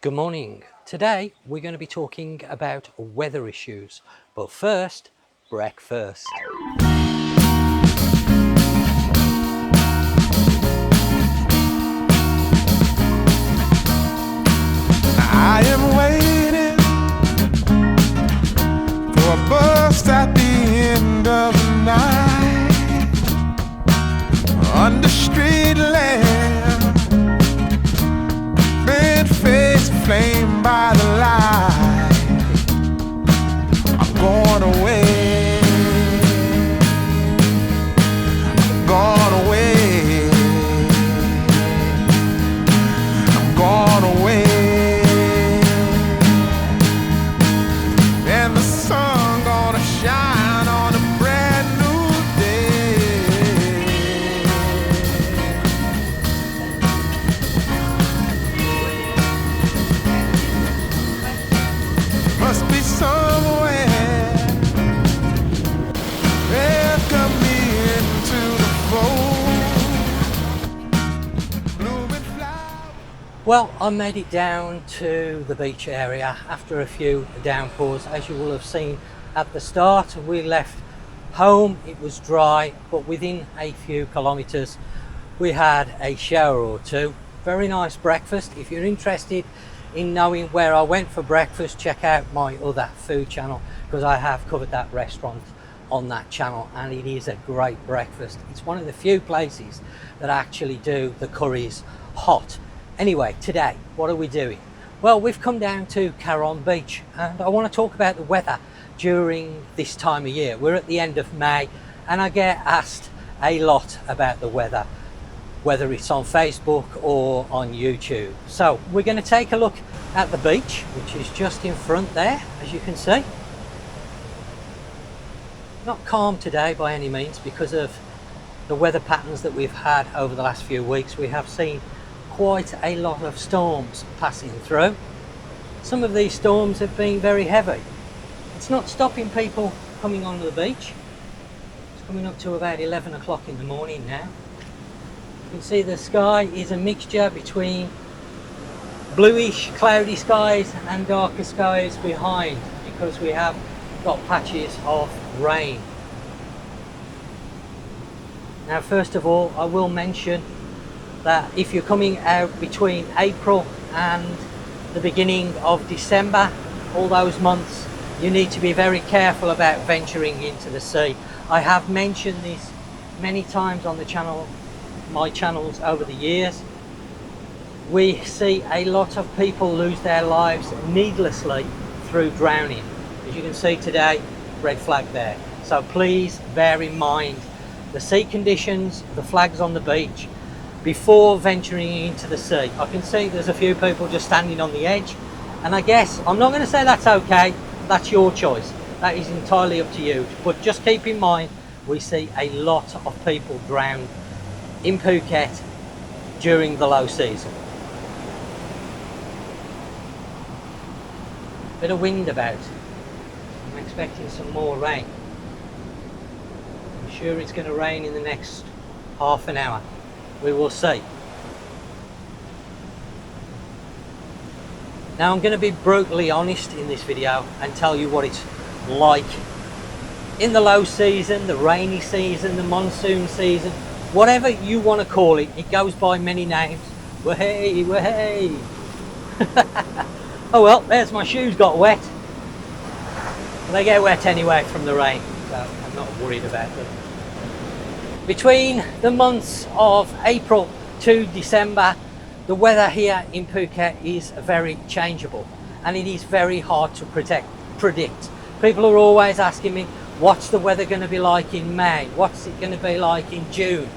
Good morning. Today we're going to be talking about weather issues, but first, breakfast. I am waiting for a bus at the end of the night under street lamp, bent face flamed by the light. I'm going away, I'm going away, I'm going away. And the sun gonna shine on a brand new day. Must be somewhere welcome me into the fold. Blooming flowers. Well, I made it down to the beach area after a few downpours. As you will have seen at the start, we left home, it was dry, but within a few kilometers we had a shower or two. Very nice breakfast. If you're interested in knowing where I went for breakfast, check out my other food channel, because I have covered that restaurant on that channel and it is a great breakfast. It's one of the few places that actually do the curries hot. Anyway, today, what are we doing? Well, we've come down to Karon Beach and I want to talk about the weather during this time of year. We're at the end of May and I get asked a lot about the weather, whether it's on Facebook or on YouTube. So we're going to take a look at the beach, which is just in front there, as you can see. Not calm today by any means because of the weather patterns that we've had over the last few weeks. We have seen quite a lot of storms passing through. Some of these storms have been very heavy. It's not stopping people coming onto the beach. It's coming up to about 11 o'clock in the morning now. You can see the sky is a mixture between bluish cloudy skies and darker skies behind, because we have got patches of rain. Now, first of all, I will mention that if you're coming out between April and the beginning of December, all those months, you need to be very careful about venturing into the sea. I have mentioned this many times on the channel, my channels over the years. We see a lot of people lose their lives needlessly through drowning. As you can see today, red flag there. So please bear in mind the sea conditions, the flags on the beach, before venturing into the sea. I can see there's a few people just standing on the edge, and I guess I'm not going to say that's okay. That's your choice. That is entirely up to you. But just keep in mind, we see a lot of people drown in Phuket during the low season. Bit of wind about. I'm expecting some more rain. I'm sure it's going to rain in the next half an hour. We will see. Now, I'm going to be brutally honest in this video and tell you what it's like in the low season, the rainy season, the monsoon season, whatever you want to call it. It goes by many names. Wahey, wahey. Oh well, there's my shoes got wet. They get wet anyway from the rain, so I'm not worried about them. Between the months of April to December, the weather here in Phuket is very changeable and it is very hard to predict. People are always asking me, what's the weather going to be like in May? What's it going to be like in June,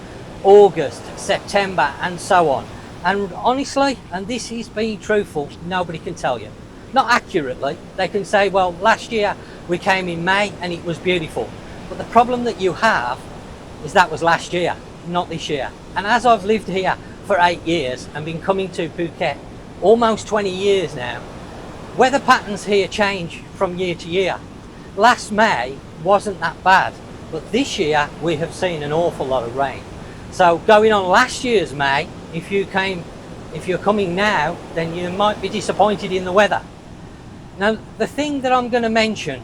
August, September, and so on? And honestly, and this is being truthful, nobody can tell you. Not accurately. They can say, well, last year we came in May and it was beautiful. But the problem that you have is that was last year, not this year. And as I've lived here for 8 years and been coming to Phuket almost 20 years now, weather patterns here change from year to year. Last May wasn't that bad, but this year we have seen an awful lot of rain. So going on last year's May, if you came If you're coming now, then you might be disappointed in the weather. Now, the thing that I'm going to mention,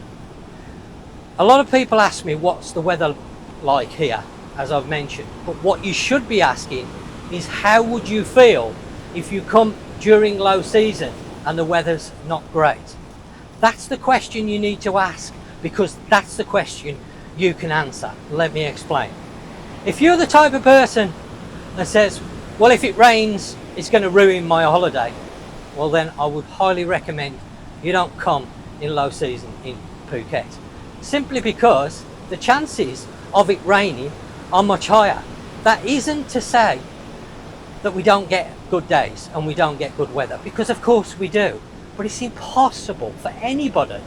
a lot of people ask me what's the weather like here, as I've mentioned, but what you should be asking is how would you feel if you come during low season and the weather's not great? That's the question you need to ask, because that's the question you can answer. Let me explain. If you're the type of person that says, well, if it rains, it's going to ruin my holiday, well, then I would highly recommend you don't come in low season in Phuket. Simply because the chances of it raining are much higher. That isn't to say that we don't get good days and we don't get good weather, because of course we do, but it's impossible for anybody,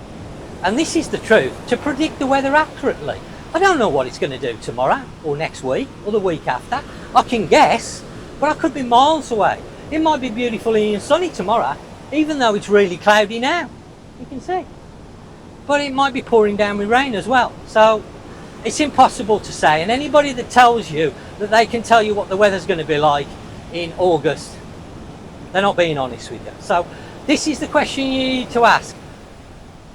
and this is the truth, to predict the weather accurately. I don't know what it's going to do tomorrow or next week or the week after. I can guess, but I could be miles away. It might be beautifully and sunny tomorrow, even though it's really cloudy now, you can see, but it might be pouring down with rain as well. So it's impossible to say, and anybody that tells you that they can tell you what the weather's going to be like in August, they're not being honest with you. So this is the question you need to ask.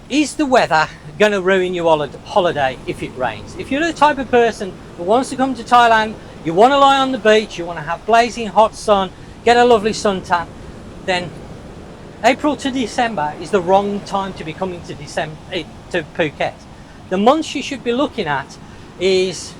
Is the weather going to ruin your holiday if it rains? If you're the type of person who wants to come to Thailand, you want to lie on the beach, you want to have blazing hot sun, get a lovely suntan, then April to December is the wrong time to be coming to Phuket. The months you should be looking at is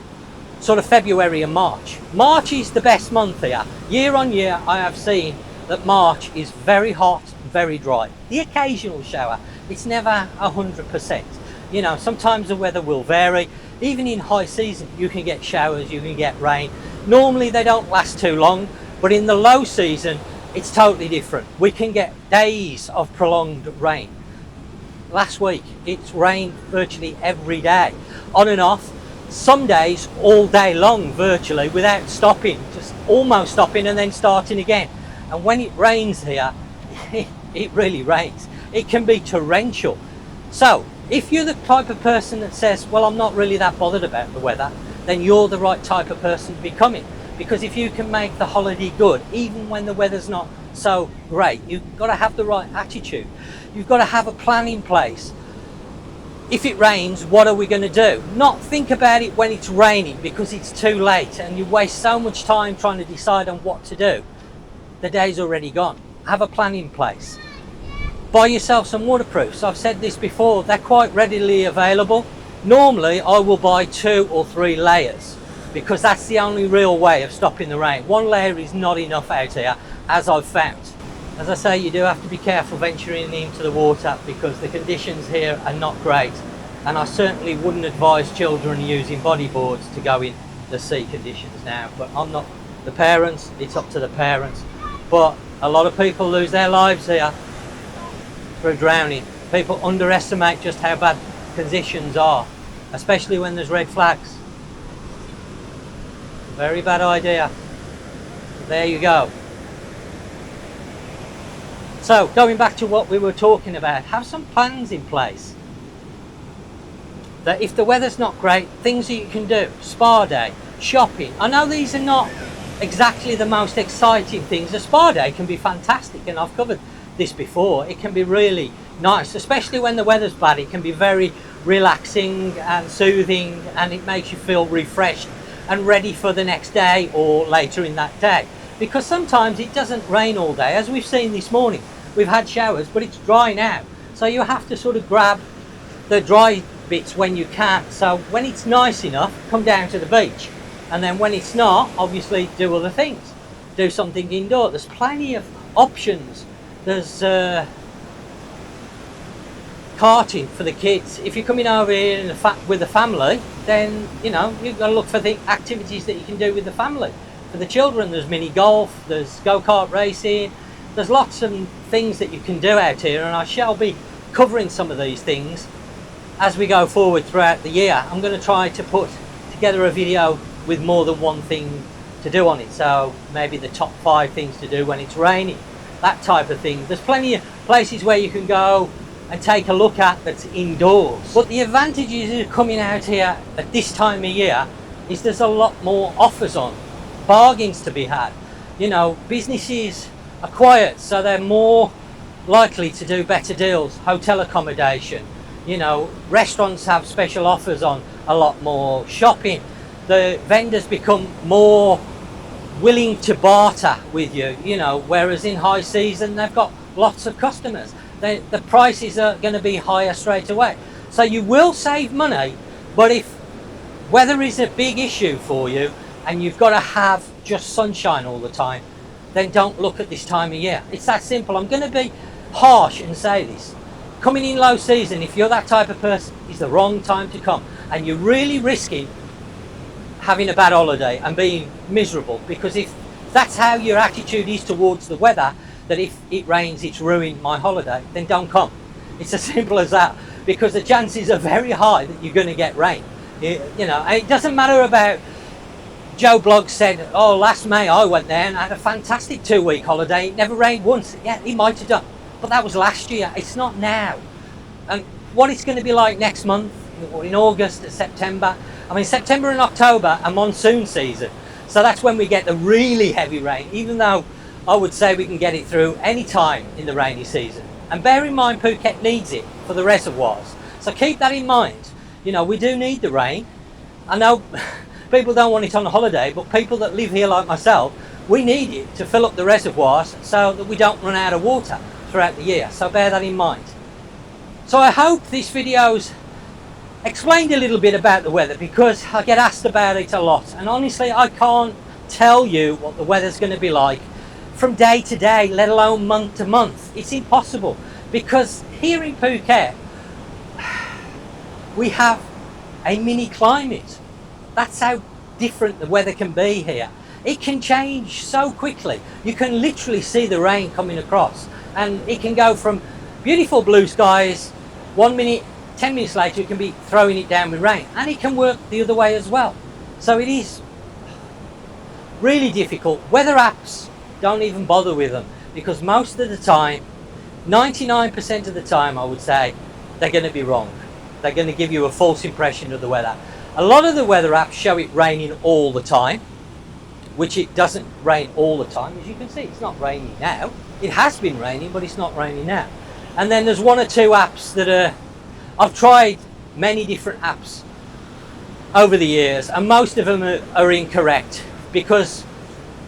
sort of February and March. March is the best month here. Year on year, I have seen that March is very hot, very dry. The occasional shower, it's never 100%. You know, sometimes the weather will vary. Even in high season, you can get showers, you can get rain. Normally they don't last too long, but in the low season, it's totally different. We can get days of prolonged rain. Last week, it's rained virtually every day, on and off. Some days all day long, virtually, without stopping, just almost stopping and then starting again. And when it rains here, it really rains. It can be torrential. So if you're the type of person that says, well, I'm not really that bothered about the weather, then you're the right type of person to be coming. Because if you can make the holiday good, even when the weather's not so great, you've got to have the right attitude. You've got to have a plan in place. If it rains, what are we going to do? Not think about it when it's raining, because it's too late and you waste so much time trying to decide on what to do. The day's already gone. Have a plan in place. Buy yourself some waterproofs. I've said this before, they're quite readily available. Normally I will buy 2 or 3 layers, because that's the only real way of stopping the rain. 1 layer is not enough out here, as I've found. As I say, you do have to be careful venturing into the water, because the conditions here are not great, and I certainly wouldn't advise children using bodyboards to go in the sea conditions now. But I'm not the parents, it's up to the parents. But a lot of people lose their lives here through drowning. People underestimate just how bad conditions are, especially when there's red flags. Very bad idea. There you go. So going back to what we were talking about, have some plans in place. That if the weather's not great, things that you can do, spa day, shopping. I know these are not exactly the most exciting things. A spa day can be fantastic, and I've covered this before. It can be really nice, especially when the weather's bad. It can be very relaxing and soothing, and it makes you feel refreshed and ready for the next day or later in that day. Because sometimes it doesn't rain all day, as we've seen this morning. We've had showers, but it's dry now. So you have to sort of grab the dry bits when you can. So when it's nice enough, come down to the beach. And then when it's not, obviously do other things. Do something indoor. There's plenty of options. There's karting for the kids. If you're coming over here with the family, then you know you've got to look for the activities that you can do with the family. For the children, there's mini golf, there's go-kart racing, there's lots of things that you can do out here, and I shall be covering some of these things as we go forward throughout the year. I'm going to try to put together a video with more than one thing to do on it, so maybe the top 5 things to do when it's raining, that type of thing. There's plenty of places where you can go and take a look at that's indoors. But the advantages of coming out here at this time of year is there's a lot more offers on, bargains to be had. You know, businesses are quiet, so they're more likely to do better deals. Hotel accommodation, you know, restaurants have special offers on a lot more. Shopping, the vendors become more willing to barter with you, you know, whereas in high season they've got lots of customers. The prices are going to be higher straight away. So you will save money, but if weather is a big issue for you and you've got to have just sunshine all the time, then don't look at this time of year. It's that simple. I'm going to be harsh and say this. Coming in low season, if you're that type of person, is the wrong time to come, and you're really risking having a bad holiday and being miserable, because if that's how your attitude is towards the weather, that if it rains it's ruined my holiday, then don't come. It's as simple as that, because the chances are very high that you're going to get rain. You know, and it doesn't matter about Joe Bloggs said, oh, last May I went there and I had a fantastic 2-week holiday, it never rained once. Yeah, he might have done, but that was last year, it's not now. And what it's going to be like next month, in August and September, I mean, September and October are monsoon season, so that's when we get the really heavy rain, even though I would say we can get it through any time in the rainy season. And bear in mind, Phuket needs it for the reservoirs, so keep that in mind. You know, we do need the rain. I know people don't want it on a holiday, but people that live here like myself, we need it to fill up the reservoirs so that we don't run out of water throughout the year, so bear that in mind. So I hope this video's explained a little bit about the weather, because I get asked about it a lot, and honestly I can't tell you what the weather's going to be like from day to day, let alone month to month. It's impossible, because here in Phuket we have a mini climate. That's how different the weather can be here. It can change so quickly. You can literally see the rain coming across, and it can go from beautiful blue skies 1 minute, 10 minutes later it can be throwing it down with rain, and it can work the other way as well. So it is really difficult. Weather apps, don't even bother with them, because most of the time, 99% of the time I would say, they're going to be wrong. They're going to give you a false impression of the weather. A lot of the weather apps show it raining all the time, which it doesn't rain all the time. As you can see, it's not raining now. It has been raining, but it's not raining now. And then there's 1 or 2 apps that are, I've tried many different apps over the years, and most of them are incorrect, because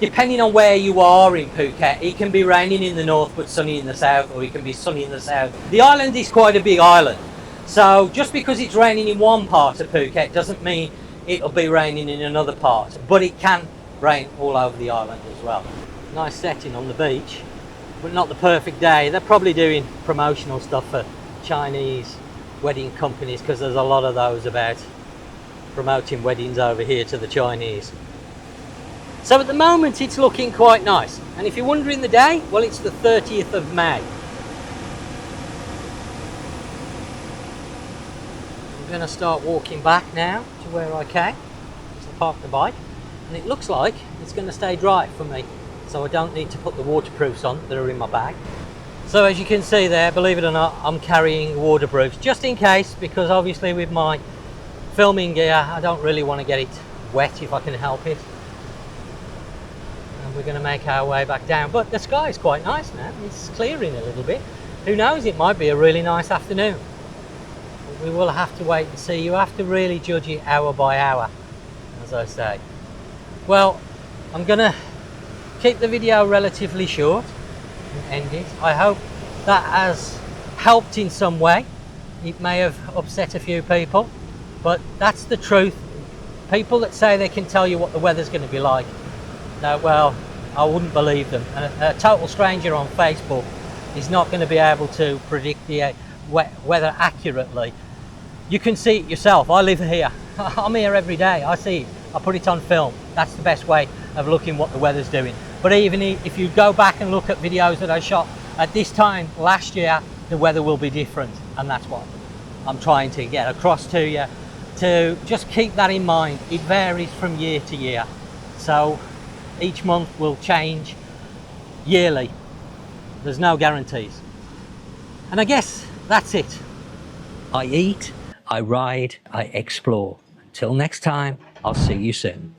depending on where you are in Phuket, it can be raining in the north but sunny in the south, or it can be sunny in the south. The island is quite a big island, so just because it's raining in one part of Phuket doesn't mean it'll be raining in another part, but it can rain all over the island as well. Nice setting on the beach, but not the perfect day. They're probably doing promotional stuff for Chinese wedding companies, because there's a lot of those about promoting weddings over here to the Chinese. So at the moment it's looking quite nice, and if you're wondering the day, well, it's the 30th of May. I'm going to start walking back now to where I came. So I parked the bike, and it looks like it's going to stay dry for me, so I don't need to put the waterproofs on that are in my bag. So as you can see there, believe it or not, I'm carrying waterproofs just in case, because obviously with my filming gear I don't really want to get it wet if I can help it. And we're going to make our way back down, but the sky is quite nice now. It's clearing a little bit. Who knows, it might be a really nice afternoon. But we will have to wait and see. You have to really judge it hour by hour, as I say. Well, I'm going to keep the video relatively short and end it. I hope that has helped in some way. It may have upset a few people, but that's the truth. People that say they can tell you what the weather's going to be like, well, I wouldn't believe them. A total stranger on Facebook is not going to be able to predict the weather accurately. You can see it yourself. I live here. I'm here every day. I see it. I put it on film. That's the best way of looking what the weather's doing. But even if you go back and look at videos that I shot at this time last year, the weather will be different, and that's what I'm trying to get across to you, to just keep that in mind. It varies from year to year, so each month will change yearly. There's no guarantees. And I guess that's it. I eat, I ride, I explore. Until next time, I'll see you soon.